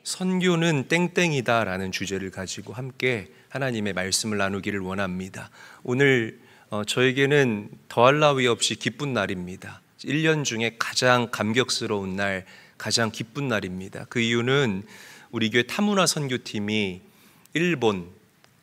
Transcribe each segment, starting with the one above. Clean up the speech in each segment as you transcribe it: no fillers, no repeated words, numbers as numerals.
선교는 땡땡이다 라는 주제를 가지고 함께 하나님의 말씀을 나누기를 원합니다. 오늘 저에게는 더할 나위 없이 기쁜 날입니다. 1년 중에 가장 감격스러운 날, 가장 기쁜 날입니다. 그 이유는 우리 교회 타문화 선교팀이 일본,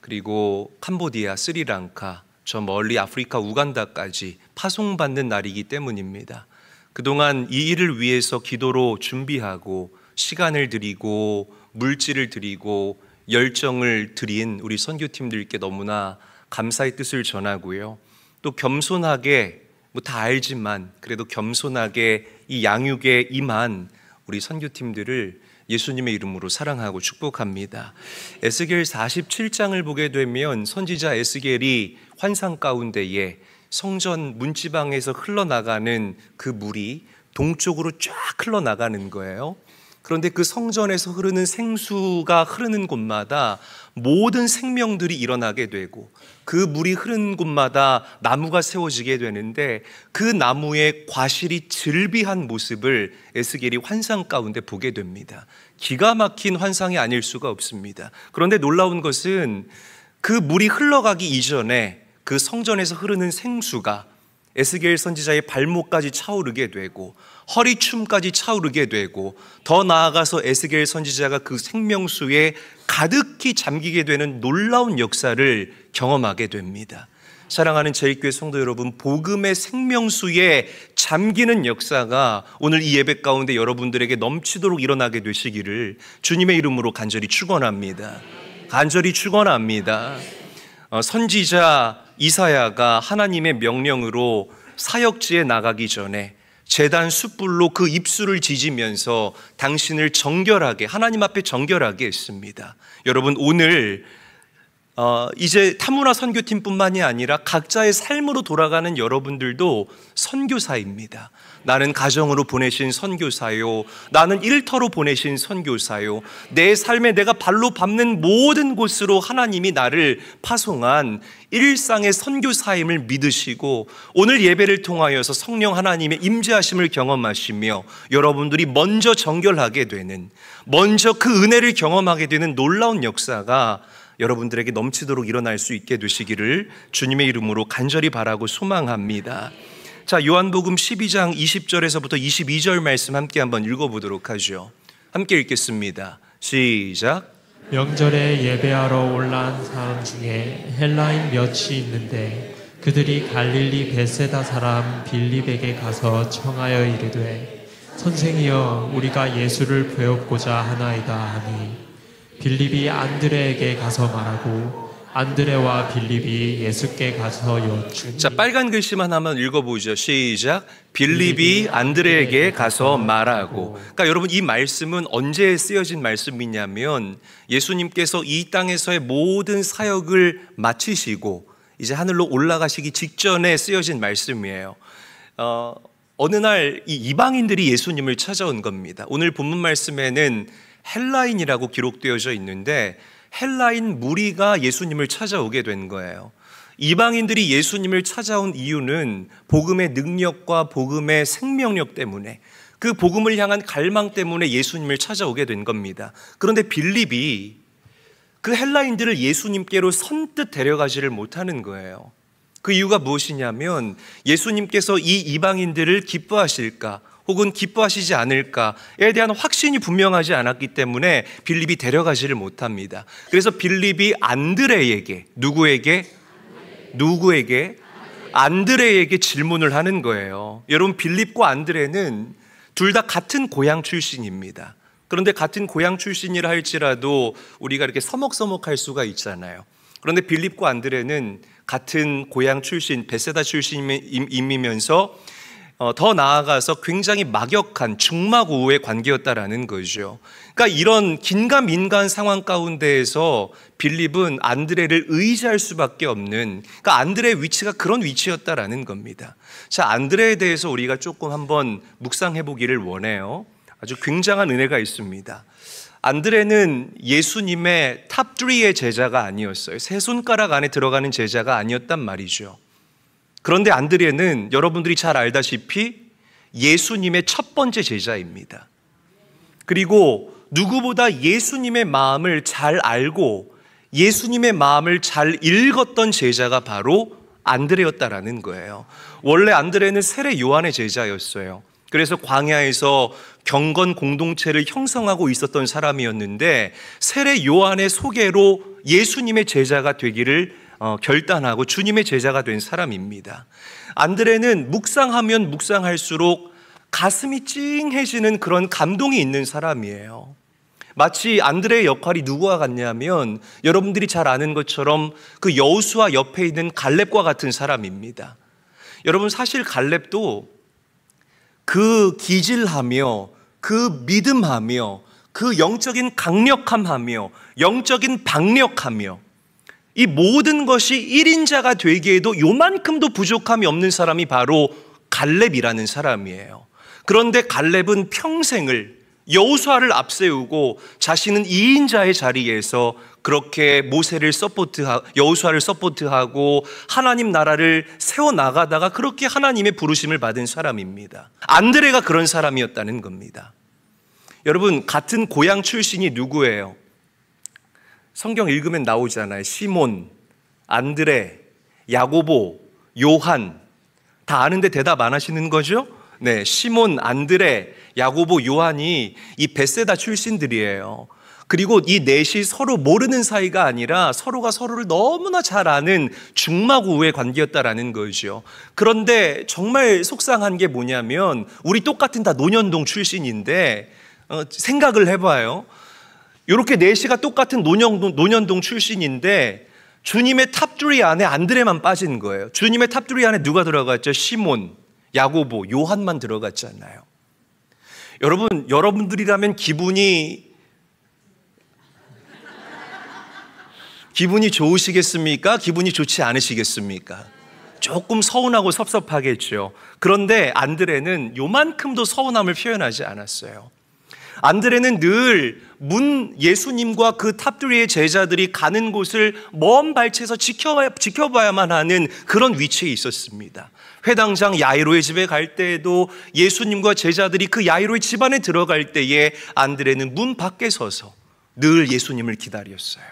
그리고 캄보디아, 스리랑카, 저 멀리 아프리카 우간다까지 파송받는 날이기 때문입니다. 그동안 이 일을 위해서 기도로 준비하고 시간을 드리고 물질을 드리고 열정을 드린 우리 선교팀들께 너무나 감사의 뜻을 전하고요. 또 겸손하게 다 알지만 그래도 겸손하게 이 양육에 임한 우리 선교팀들을 예수님의 이름으로 사랑하고 축복합니다. 에스겔 47장을 보게 되면 선지자 에스겔이 환상 가운데에 성전 문지방에서 흘러나가는 그 물이 동쪽으로 쫙 흘러나가는 거예요. 그런데 그 성전에서 흐르는 생수가 흐르는 곳마다 모든 생명들이 일어나게 되고 그 물이 흐르는 곳마다 나무가 세워지게 되는데 그 나무의 과실이 즐비한 모습을 에스겔이 환상 가운데 보게 됩니다. 기가 막힌 환상이 아닐 수가 없습니다. 그런데 놀라운 것은 그 물이 흘러가기 이전에 그 성전에서 흐르는 생수가 에스겔 선지자의 발목까지 차오르게 되고 허리춤까지 차오르게 되고 더 나아가서 에스겔 선지자가 그 생명수에 가득히 잠기게 되는 놀라운 역사를 경험하게 됩니다. 사랑하는 제일교회 성도 여러분, 복음의 생명수에 잠기는 역사가 오늘 이 예배 가운데 여러분들에게 넘치도록 일어나게 되시기를 주님의 이름으로 간절히 축원합니다. 간절히 축원합니다. 선지자 이사야가 하나님의 명령으로 사역지에 나가기 전에 제단 숯불로 그 입술을 지지면서 당신을 정결하게, 하나님 앞에 정결하게 했습니다. 여러분, 오늘 이제 타문화 선교팀뿐만이 아니라 각자의 삶으로 돌아가는 여러분들도 선교사입니다. 나는 가정으로 보내신 선교사요, 나는 일터로 보내신 선교사요, 내 삶에 내가 발로 밟는 모든 곳으로 하나님이 나를 파송한 일상의 선교사임을 믿으시고 오늘 예배를 통하여서 성령 하나님의 임재하심을 경험하시며 여러분들이 먼저 정결하게 되는, 먼저 그 은혜를 경험하게 되는 놀라운 역사가 여러분들에게 넘치도록 일어날 수 있게 되시기를 주님의 이름으로 간절히 바라고 소망합니다. 자, 요한복음 12장 20절에서부터 22절 말씀 함께 한번 읽어보도록 하죠. 함께 읽겠습니다. 시작. 명절에 예배하러 올라온 사람 중에 헬라인 몇이 있는데 그들이 갈릴리 벳세다 사람 빌립에게 가서 청하여 이르되 선생이여 우리가 예수를 배웠고자 하나이다 하니 빌립이 안드레에게 가서 말하고 안드레와 빌립이 예수께 가서 여쭈니. 자, 빨간 글씨만 한번 읽어보죠. 시작. 빌립이 안드레에게 가서 말하고. 그러니까 여러분, 이 말씀은 언제 쓰여진 말씀이냐면 예수님께서 이 땅에서의 모든 사역을 마치시고 이제 하늘로 올라가시기 직전에 쓰여진 말씀이에요. 어느 날 이 이방인들이 예수님을 찾아온 겁니다. 오늘 본문 말씀에는 헬라인이라고 기록되어져 있는데 헬라인 무리가 예수님을 찾아오게 된 거예요. 이방인들이 예수님을 찾아온 이유는 복음의 능력과 복음의 생명력 때문에, 그 복음을 향한 갈망 때문에 예수님을 찾아오게 된 겁니다. 그런데 빌립이 그 헬라인들을 예수님께로 선뜻 데려가지를 못하는 거예요. 그 이유가 무엇이냐면 예수님께서 이 이방인들을 기뻐하실까 혹은 기뻐하시지 않을까에 대한 확신이 분명하지 않았기 때문에 빌립이 데려가지를 못합니다. 그래서 빌립이 안드레에게, 누구에게? 안드레에게 질문을 하는 거예요. 여러분, 빌립과 안드레는 둘 다 같은 고향 출신입니다. 그런데 같은 고향 출신이라 할지라도 우리가 이렇게 서먹서먹할 수가 있잖아요. 그런데 빌립과 안드레는 같은 고향 출신, 벳세다 출신이면서 더 나아가서 굉장히 막역한 중마고우의 관계였다라는 거죠. 그러니까 이런 긴가민가한 상황 가운데에서 빌립은 안드레를 의지할 수밖에 없는, 그러니까 안드레의 위치가 그런 위치였다라는 겁니다. 자, 안드레에 대해서 우리가 조금 한번 묵상해 보기를 원해요. 아주 굉장한 은혜가 있습니다. 안드레는 예수님의 탑 3의 제자가 아니었어요. 세 손가락 안에 들어가는 제자가 아니었단 말이죠. 그런데 안드레는 여러분들이 잘 알다시피 예수님의 첫 번째 제자입니다. 그리고 누구보다 예수님의 마음을 잘 알고 예수님의 마음을 잘 읽었던 제자가 바로 안드레였다라는 거예요. 원래 안드레는 세례 요한의 제자였어요. 그래서 광야에서 경건 공동체를 형성하고 있었던 사람이었는데 세례 요한의 소개로 예수님의 제자가 되기를 결단하고 주님의 제자가 된 사람입니다. 안드레는 묵상하면 묵상할수록 가슴이 찡해지는 그런 감동이 있는 사람이에요. 마치 안드레의 역할이 누구와 같냐면 여러분들이 잘 아는 것처럼 그 여호수아 옆에 있는 갈렙과 같은 사람입니다. 여러분, 사실 갈렙도 그 기질하며 그 믿음하며 그 영적인 강력함하며 영적인 박력하며 이 모든 것이 1인자가 되기에도 요만큼도 부족함이 없는 사람이 바로 갈렙이라는 사람이에요. 그런데 갈렙은 평생을 여호수아를 앞세우고 자신은 2인자의 자리에서 그렇게 모세를 여호수아를 서포트하고 하나님 나라를 세워나가다가 그렇게 하나님의 부르심을 받은 사람입니다. 안드레가 그런 사람이었다는 겁니다. 여러분, 같은 고향 출신이 누구예요? 성경 읽으면 나오잖아요. 시몬, 안드레, 야고보, 요한. 다 아는데 대답 안 하시는 거죠? 네, 시몬, 안드레, 야고보, 요한이 이 벳세다 출신들이에요. 그리고 이 넷이 서로 모르는 사이가 아니라 서로가 서로를 너무나 잘 아는 중마고우의 관계였다라는 거죠. 그런데 정말 속상한 게 뭐냐면 우리 똑같은 다 논현동 출신인데 생각을 해봐요. 이렇게 넷이가 똑같은 논현동 출신인데 주님의 탑3 안에 안드레만 빠진 거예요. 주님의 탑3 안에 누가 들어갔죠? 시몬, 야고보, 요한만 들어갔잖아요. 여러분, 여러분들이라면 기분이 좋으시겠습니까? 기분이 좋지 않으시겠습니까? 조금 서운하고 섭섭하겠죠. 그런데 안드레는 요만큼도 서운함을 표현하지 않았어요. 안드레는 늘 예수님과 그 탑3의 제자들이 가는 곳을 먼 발치에서 지켜봐야만 하는 그런 위치에 있었습니다. 회당장 야이로의 집에 갈 때에도 예수님과 제자들이 그 야이로의 집 안에 들어갈 때에 안드레는 문 밖에 서서 늘 예수님을 기다렸어요.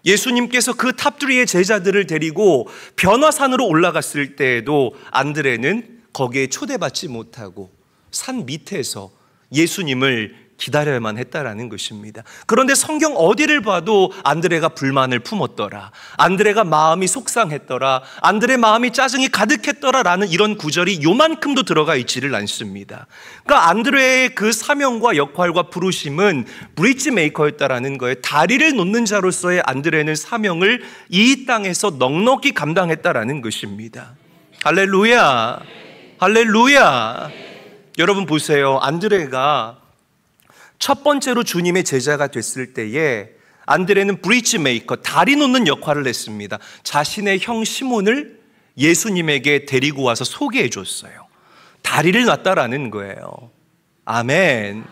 예수님께서 그 탑3의 제자들을 데리고 변화산으로 올라갔을 때에도 안드레는 거기에 초대받지 못하고 산 밑에서 예수님을 기다려야만 했다라는 것입니다. 그런데 성경 어디를 봐도 안드레가 불만을 품었더라, 안드레가 마음이 속상했더라, 안드레 마음이 짜증이 가득했더라라는 이런 구절이 요만큼도 들어가 있지를 않습니다. 그러니까 안드레의 그 사명과 역할과 부르심은 브릿지 메이커였다라는 거예요. 다리를 놓는 자로서의 안드레는 사명을 이 땅에서 넉넉히 감당했다라는 것입니다. 할렐루야, 할렐루야. 여러분 보세요. 안드레가 첫 번째로 주님의 제자가 됐을 때에 안드레는 브릿지 메이커, 다리 놓는 역할을 했습니다. 자신의 형 시몬을 예수님에게 데리고 와서 소개해 줬어요. 다리를 놨다라는 거예요. 아멘.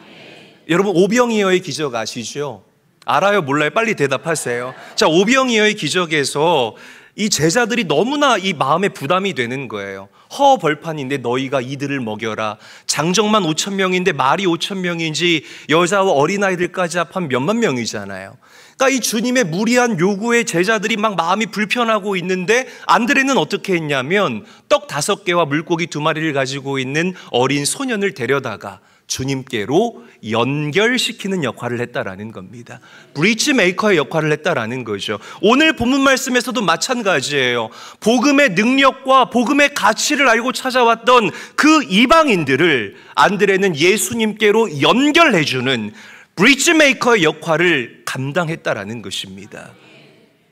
여러분, 오병이어의 기적 아시죠? 알아요? 몰라요? 빨리 대답하세요. 자, 오병이어의 기적에서 이 제자들이 너무나 이 마음에 부담이 되는 거예요. 허벌판인데 너희가 이들을 먹여라. 장정만 5,000명인데 말이 5,000명인지 여자와 어린아이들까지 합하면 몇만 명이잖아요. 그러니까 이 주님의 무리한 요구에 제자들이 막 마음이 불편하고 있는데 안드레는 어떻게 했냐면 떡 5개와 물고기 2마리를 가지고 있는 어린 소년을 데려다가 주님께로 연결시키는 역할을 했다라는 겁니다. 브릿지 메이커의 역할을 했다라는 거죠. 오늘 본문 말씀에서도 마찬가지예요. 복음의 능력과 복음의 가치를 알고 찾아왔던 그 이방인들을 안드레는 예수님께로 연결해주는 브릿지 메이커의 역할을 감당했다라는 것입니다.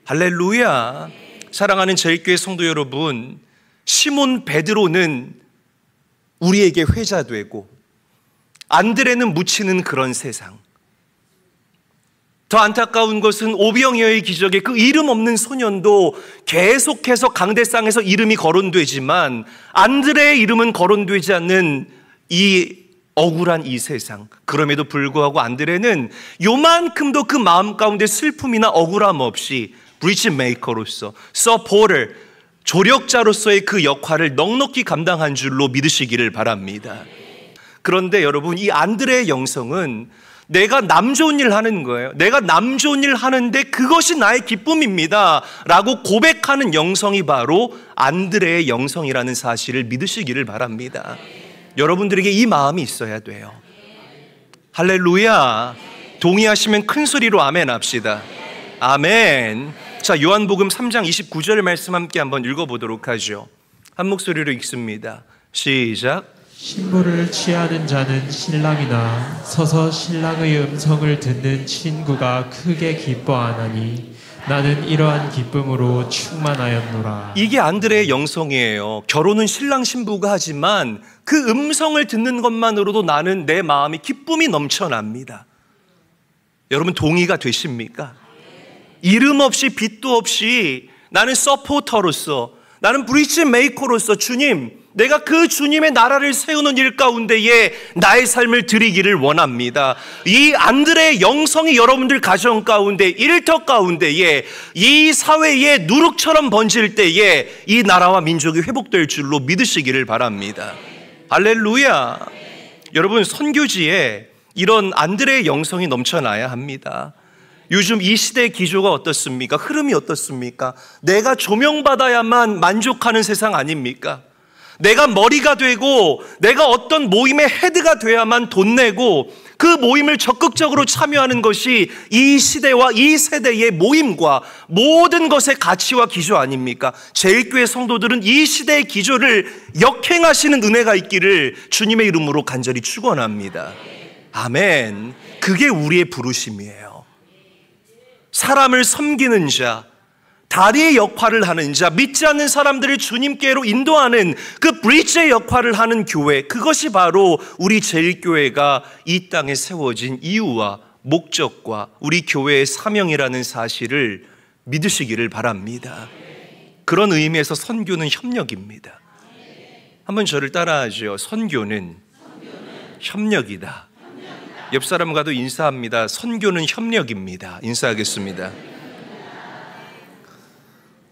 할렐루야. 사랑하는 제일교회 성도 여러분, 시몬 베드로는 우리에게 회자되고 안드레는 묻히는 그런 세상. 더 안타까운 것은 오병이어의 기적에 그 이름 없는 소년도 계속해서 강대상에서 이름이 거론되지만 안드레의 이름은 거론되지 않는 이 억울한 이 세상. 그럼에도 불구하고 안드레는 요만큼도 그 마음 가운데 슬픔이나 억울함 없이 브릿지 메이커로서, 서포터, 조력자로서의 그 역할을 넉넉히 감당한 줄로 믿으시기를 바랍니다. 그런데 여러분, 이 안드레의 영성은 내가 남 좋은 일 하는 거예요. 내가 남 좋은 일 하는데 그것이 나의 기쁨입니다 라고 고백하는 영성이 바로 안드레의 영성이라는 사실을 믿으시기를 바랍니다. 여러분들에게 이 마음이 있어야 돼요. 할렐루야. 동의하시면 큰 소리로 아멘 합시다. 아멘. 자, 요한복음 3장 29절 말씀 함께 한번 읽어보도록 하죠. 한 목소리로 읽습니다. 시작. 신부를 취하는 자는 신랑이나 서서 신랑의 음성을 듣는 친구가 크게 기뻐하나니 나는 이러한 기쁨으로 충만하였노라. 이게 안드레의 영성이에요. 결혼은 신랑 신부가 하지만 그 음성을 듣는 것만으로도 나는 내 마음이 기쁨이 넘쳐납니다. 여러분, 동의가 되십니까? 이름 없이 빛도 없이 나는 서포터로서, 나는 브리지 메이커로서 주님, 내가 그 주님의 나라를 세우는 일 가운데에 나의 삶을 드리기를 원합니다. 이 안드레의 영성이 여러분들 가정 가운데, 일터 가운데에, 이 사회에 누룩처럼 번질 때에 이 나라와 민족이 회복될 줄로 믿으시기를 바랍니다. 할렐루야. 여러분, 선교지에 이런 안드레의 영성이 넘쳐나야 합니다. 요즘 이 시대의 기조가 어떻습니까? 흐름이 어떻습니까? 내가 조명받아야만 만족하는 세상 아닙니까? 내가 머리가 되고 내가 어떤 모임의 헤드가 돼야만 돈 내고 그 모임을 적극적으로 참여하는 것이 이 시대와 이 세대의 모임과 모든 것의 가치와 기조 아닙니까? 제일교회 성도들은 이 시대의 기조를 역행하시는 은혜가 있기를 주님의 이름으로 간절히 축원합니다. 아멘. 그게 우리의 부르심이에요. 사람을 섬기는 자, 다리의 역할을 하는 자, 믿지 않는 사람들을 주님께로 인도하는 그 브리지의 역할을 하는 교회, 그것이 바로 우리 제일교회가 이 땅에 세워진 이유와 목적과 우리 교회의 사명이라는 사실을 믿으시기를 바랍니다. 그런 의미에서 선교는 협력입니다. 한번 저를 따라하죠. 선교는 협력이다. 옆 사람과도 인사합니다. 선교는 협력입니다. 인사하겠습니다.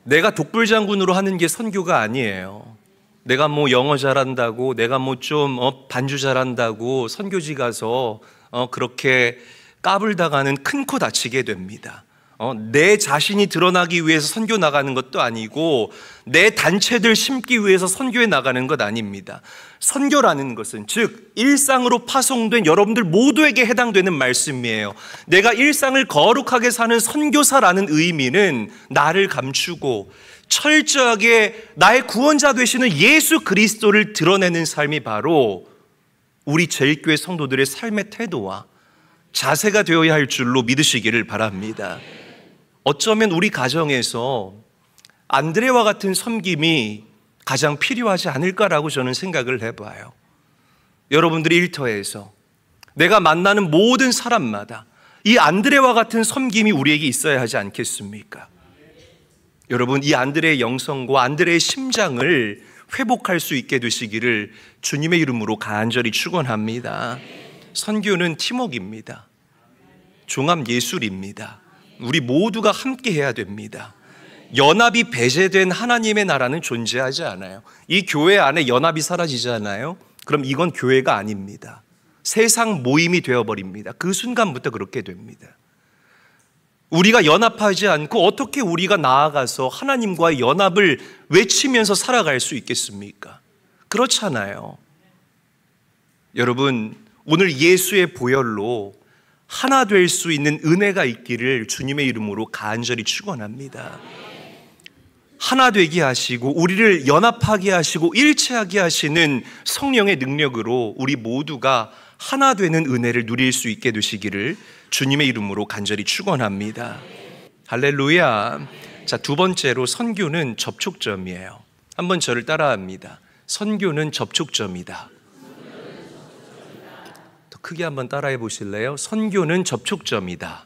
내가 독불장군으로 하는 게 선교가 아니에요. 내가 뭐 영어 잘한다고, 내가 뭐 좀 반주 잘한다고 선교지 가서 그렇게 까불다가는 큰 코 다치게 됩니다. 내 자신이 드러나기 위해서 선교 나가는 것도 아니고 내 단체들 심기 위해서 선교에 나가는 것 아닙니다. 선교라는 것은 즉 일상으로 파송된 여러분들 모두에게 해당되는 말씀이에요. 내가 일상을 거룩하게 사는 선교사라는 의미는 나를 감추고 철저하게 나의 구원자 되시는 예수 그리스도를 드러내는 삶이 바로 우리 제일교회 성도들의 삶의 태도와 자세가 되어야 할 줄로 믿으시기를 바랍니다. 어쩌면 우리 가정에서 안드레와 같은 섬김이 가장 필요하지 않을까라고 저는 생각을 해봐요. 여러분들이 일터에서 내가 만나는 모든 사람마다 이 안드레와 같은 섬김이 우리에게 있어야 하지 않겠습니까? 여러분, 이 안드레의 영성과 안드레의 심장을 회복할 수 있게 되시기를 주님의 이름으로 간절히 축원합니다. 선교는 팀워크입니다. 종합 예술입니다. 우리 모두가 함께 해야 됩니다. 연합이 배제된 하나님의 나라는 존재하지 않아요. 이 교회 안에 연합이 사라지잖아요. 그럼 이건 교회가 아닙니다. 세상 모임이 되어버립니다. 그 순간부터 그렇게 됩니다. 우리가 연합하지 않고 어떻게 우리가 나아가서 하나님과의 연합을 외치면서 살아갈 수 있겠습니까? 그렇잖아요. 여러분, 오늘 예수의 보혈로 하나 될 수 있는 은혜가 있기를 주님의 이름으로 간절히 축원합니다. 하나 되게 하시고 우리를 연합하게 하시고 일체하게 하시는 성령의 능력으로 우리 모두가 하나 되는 은혜를 누릴 수 있게 되시기를 주님의 이름으로 간절히 축원합니다. 할렐루야. 자, 두 번째로 선교는 접촉점이에요. 한번 저를 따라합니다. 선교는 접촉점이다. 더 크게 한번 따라해 보실래요? 선교는 접촉점이다.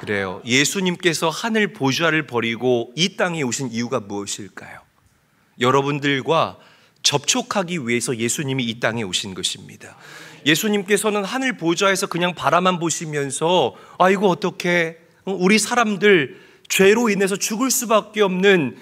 그래요. 예수님께서 하늘 보좌를 버리고 이 땅에 오신 이유가 무엇일까요? 여러분들과 접촉하기 위해서 예수님이 이 땅에 오신 것입니다. 예수님께서는 하늘 보좌에서 그냥 바라만 보시면서 아이고 어떡해, 우리 사람들 죄로 인해서 죽을 수밖에 없는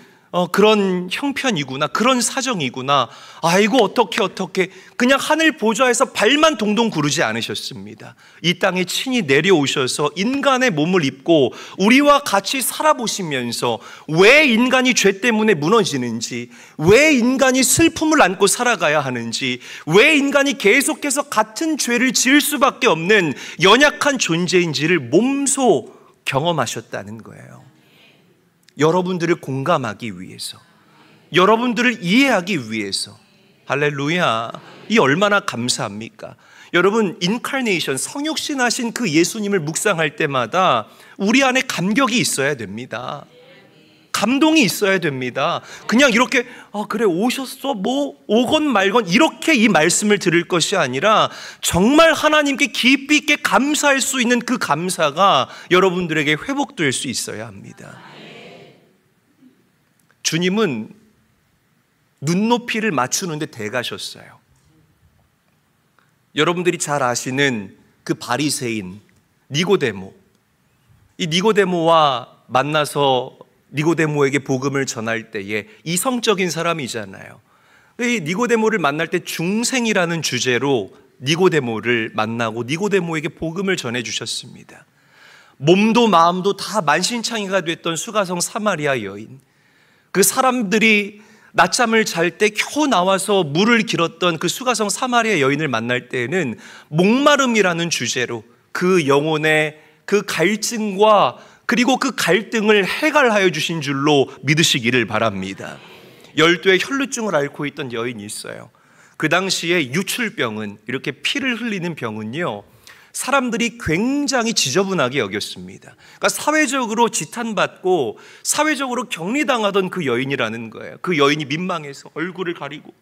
그런 형편이구나, 그런 사정이구나, 아이고 어떻게 그냥 하늘 보좌에서 발만 동동 구르지 않으셨습니다. 이 땅에 친히 내려오셔서 인간의 몸을 입고 우리와 같이 살아보시면서 왜 인간이 죄 때문에 무너지는지, 왜 인간이 슬픔을 안고 살아가야 하는지, 왜 인간이 계속해서 같은 죄를 지을 수밖에 없는 연약한 존재인지를 몸소 경험하셨다는 거예요. 여러분들을 공감하기 위해서, 여러분들을 이해하기 위해서. 할렐루야. 이 얼마나 감사합니까? 여러분, 인카네이션, 성육신하신 그 예수님을 묵상할 때마다 우리 안에 감격이 있어야 됩니다. 감동이 있어야 됩니다. 그냥 이렇게 그래 오셨어 뭐 오건 말건 이렇게 이 말씀을 들을 것이 아니라 정말 하나님께 깊이 있게 감사할 수 있는 그 감사가 여러분들에게 회복될 수 있어야 합니다. 주님은 눈높이를 맞추는데 대가셨어요. 여러분들이 잘 아시는 그 바리새인 니고데모, 이 니고데모와 만나서 니고데모에게 복음을 전할 때에 이성적인 사람이잖아요. 이 니고데모를 만날 때 중생이라는 주제로 니고데모를 만나고 니고데모에게 복음을 전해주셨습니다. 몸도 마음도 다 만신창이가 됐던 수가성 사마리아 여인, 그 사람들이 낮잠을 잘 때 겨우 나와서 물을 길었던 그 수가성 사마리아 여인을 만날 때에는 목마름이라는 주제로 그 영혼의 그 갈증과 그리고 그 갈등을 해결하여 주신 줄로 믿으시기를 바랍니다. 12의 혈루증을 앓고 있던 여인이 있어요. 그 당시에 유출병은, 이렇게 피를 흘리는 병은요, 사람들이 굉장히 지저분하게 여겼습니다. 그러니까 사회적으로 지탄받고 사회적으로 격리당하던 그 여인이라는 거예요. 그 여인이 민망해서 얼굴을 가리고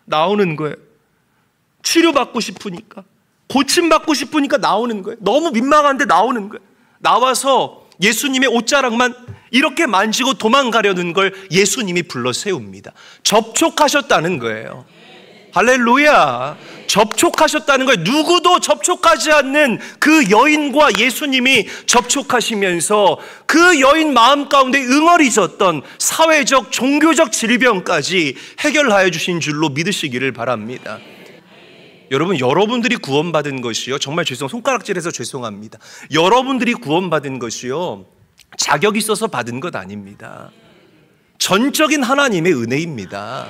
나오는 거예요. 치료받고 싶으니까, 고침받고 싶으니까 나오는 거예요. 너무 민망한데 나오는 거예요. 나와서 예수님의 옷자락만 이렇게 만지고 도망가려는 걸 예수님이 불러 세웁니다. 접촉하셨다는 거예요. 할렐루야. 접촉하셨다는 거예요. 누구도 접촉하지 않는 그 여인과 예수님이 접촉하시면서 그 여인 마음 가운데 응어리졌던 사회적, 종교적 질병까지 해결하여 주신 줄로 믿으시기를 바랍니다. 여러분, 여러분들이 구원받은 것이요, 정말 손가락질해서 죄송합니다. 여러분들이 구원받은 것이요, 자격 있어서 받은 것 아닙니다. 전적인 하나님의 은혜입니다.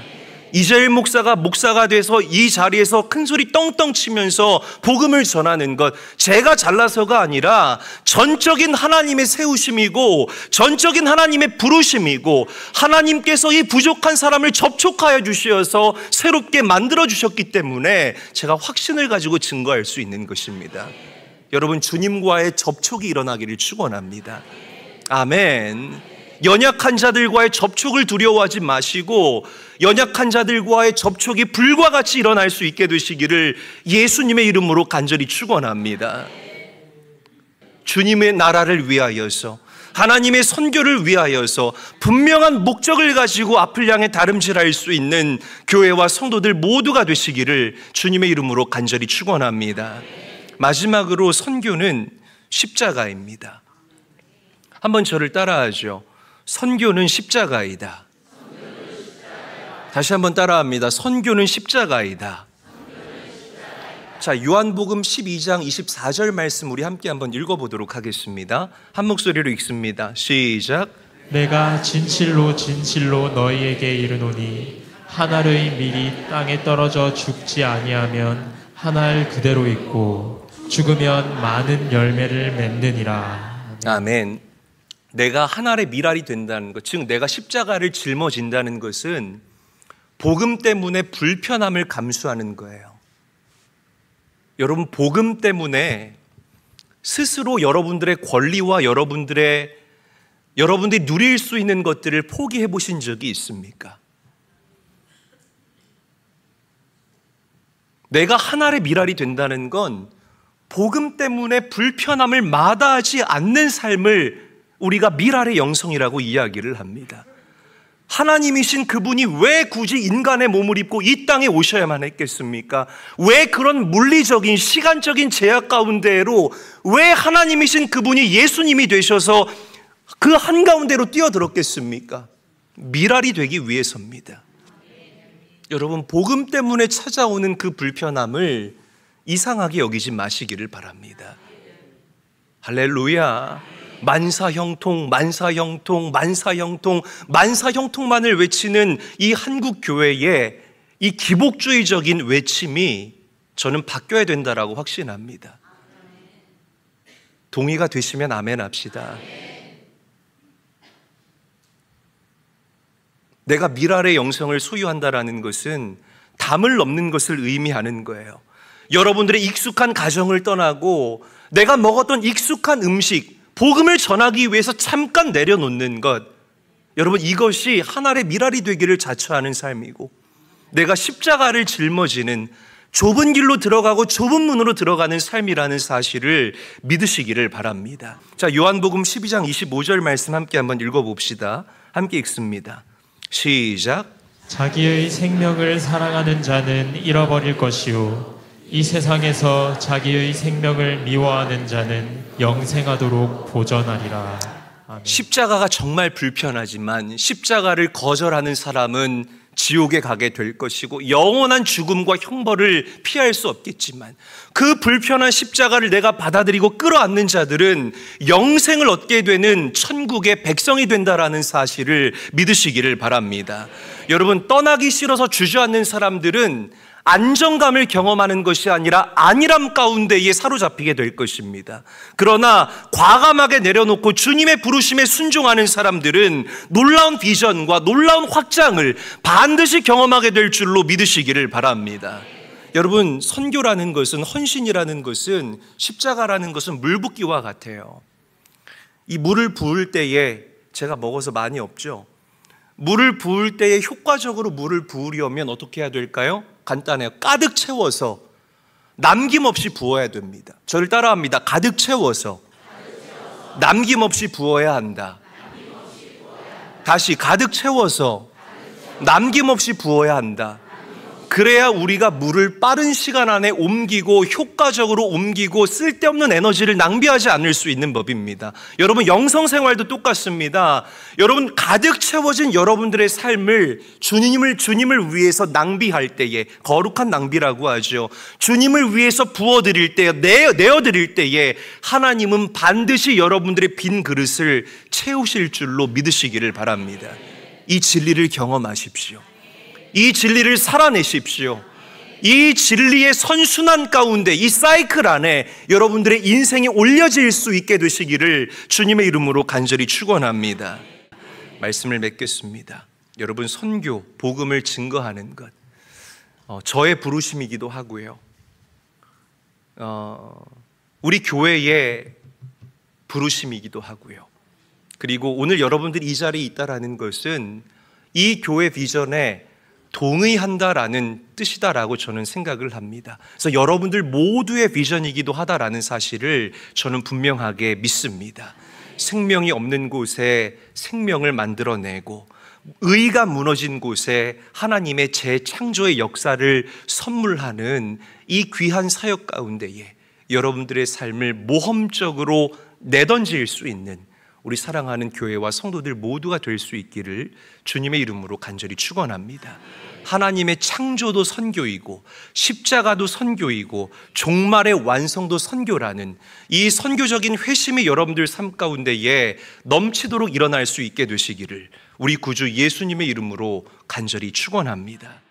이재일 목사가 돼서 이 자리에서 큰 소리 떵떵 치면서 복음을 전하는 것, 제가 잘나서가 아니라 전적인 하나님의 세우심이고 전적인 하나님의 부르심이고 하나님께서 이 부족한 사람을 접촉하여 주셔서 새롭게 만들어 주셨기 때문에 제가 확신을 가지고 증거할 수 있는 것입니다. 여러분, 주님과의 접촉이 일어나기를 축원합니다. 아멘. 연약한 자들과의 접촉을 두려워하지 마시고 연약한 자들과의 접촉이 불과 같이 일어날 수 있게 되시기를 예수님의 이름으로 간절히 축원합니다. 주님의 나라를 위하여서, 하나님의 선교를 위하여서 분명한 목적을 가지고 앞을 향해 다름질할 수 있는 교회와 성도들 모두가 되시기를 주님의 이름으로 간절히 축원합니다. 마지막으로 선교는 십자가입니다. 한번 저를 따라하죠. 선교는 십자가이다. 다시 한번 따라합니다. 선교는 십자가이다. 자, 요한복음 12장 24절 말씀 우리 함께 한번 읽어보도록 하겠습니다. 한 목소리로 읽습니다. 시작. 내가 진실로 진실로 너희에게 이르노니 한 알의 밀이 땅에 떨어져 죽지 아니하면 한 알 그대로 있고 죽으면 많은 열매를 맺느니라. 아멘. 내가 한 알의 밀알이 된다는 것, 즉 내가 십자가를 짊어진다는 것은 복음 때문에 불편함을 감수하는 거예요. 여러분, 복음 때문에 스스로 여러분들의 권리와 여러분들이 누릴 수 있는 것들을 포기해 보신 적이 있습니까? 내가 한 알의 밀알이 된다는 건 복음 때문에 불편함을 마다하지 않는 삶을 우리가 밀알의 영성이라고 이야기를 합니다. 하나님이신 그분이 왜 굳이 인간의 몸을 입고 이 땅에 오셔야만 했겠습니까? 왜 그런 물리적인 시간적인 제약 가운데로 왜 하나님이신 그분이 예수님이 되셔서 그 한가운데로 뛰어들었겠습니까? 미랄이 되기 위해서입니다. 여러분, 복음 때문에 찾아오는 그 불편함을 이상하게 여기지 마시기를 바랍니다. 할렐루야. 만사형통, 만사형통, 만사형통, 만사형통만을 외치는 이 한국 교회의 이 기복주의적인 외침이 저는 바뀌어야 된다라고 확신합니다. 동의가 되시면 아멘 합시다. 내가 미랄의 영성을 소유한다라는 것은 담을 넘는 것을 의미하는 거예요. 여러분들의 익숙한 가정을 떠나고 내가 먹었던 익숙한 음식, 복음을 전하기 위해서 잠깐 내려놓는 것, 여러분, 이것이 하나의 미랄이 되기를 자처하는 삶이고, 내가 십자가를 짊어지는 좁은 길로 들어가고 좁은 문으로 들어가는 삶이라는 사실을 믿으시기를 바랍니다. 자, 요한복음 12장 25절 말씀 함께 한번 읽어봅시다. 함께 읽습니다. 시작. 자기의 생명을 사랑하는 자는 잃어버릴 것이요 이 세상에서 자기의 생명을 미워하는 자는 영생하도록 보전하리라. 아멘. 십자가가 정말 불편하지만 십자가를 거절하는 사람은 지옥에 가게 될 것이고 영원한 죽음과 형벌을 피할 수 없겠지만 그 불편한 십자가를 내가 받아들이고 끌어안는 자들은 영생을 얻게 되는 천국의 백성이 된다라는 사실을 믿으시기를 바랍니다. 여러분, 떠나기 싫어서 주저앉는 사람들은 안정감을 경험하는 것이 아니라 안일함 가운데에 사로잡히게 될 것입니다. 그러나 과감하게 내려놓고 주님의 부르심에 순종하는 사람들은 놀라운 비전과 놀라운 확장을 반드시 경험하게 될 줄로 믿으시기를 바랍니다. 여러분, 선교라는 것은, 헌신이라는 것은, 십자가라는 것은 물 붓기와 같아요. 이 물을 부을 때에, 제가 먹어서 많이 없죠? 물을 부을 때에 효과적으로 물을 부으려면 어떻게 해야 될까요? 간단해요. 가득 채워서 남김없이 부어야 됩니다. 저를 따라합니다. 가득 채워서 남김없이 부어야 한다. 다시, 가득 채워서 남김없이 부어야 한다. 그래야 우리가 물을 빠른 시간 안에 옮기고 효과적으로 옮기고 쓸데없는 에너지를 낭비하지 않을 수 있는 법입니다. 여러분, 영성생활도 똑같습니다. 여러분, 가득 채워진 여러분들의 삶을 주님을 위해서 낭비할 때에, 거룩한 낭비라고 하죠. 주님을 위해서 부어드릴 때에, 내어드릴 때에 하나님은 반드시 여러분들의 빈 그릇을 채우실 줄로 믿으시기를 바랍니다. 이 진리를 경험하십시오. 이 진리를 살아내십시오. 이 진리의 선순환 가운데, 이 사이클 안에 여러분들의 인생이 올려질 수 있게 되시기를 주님의 이름으로 간절히 축원합니다. 말씀을 맺겠습니다. 여러분, 선교, 복음을 증거하는 것, 저의 부르심이기도 하고요, 우리 교회의 부르심이기도 하고요, 그리고 오늘 여러분들이 이 자리에 있다라는 것은 이 교회 비전에 동의한다라는 뜻이다라고 저는 생각을 합니다. 그래서 여러분들 모두의 비전이기도 하다라는 사실을 저는 분명하게 믿습니다. 생명이 없는 곳에 생명을 만들어내고 의가 무너진 곳에 하나님의 재창조의 역사를 선물하는 이 귀한 사역 가운데에 여러분들의 삶을 모험적으로 내던질 수 있는 우리 사랑하는 교회와 성도들 모두가 될 수 있기를 주님의 이름으로 간절히 축원합니다. 하나님의 창조도 선교이고 십자가도 선교이고 종말의 완성도 선교라는 이 선교적인 회심이 여러분들 삶 가운데에 넘치도록 일어날 수 있게 되시기를 우리 구주 예수님의 이름으로 간절히 축원합니다.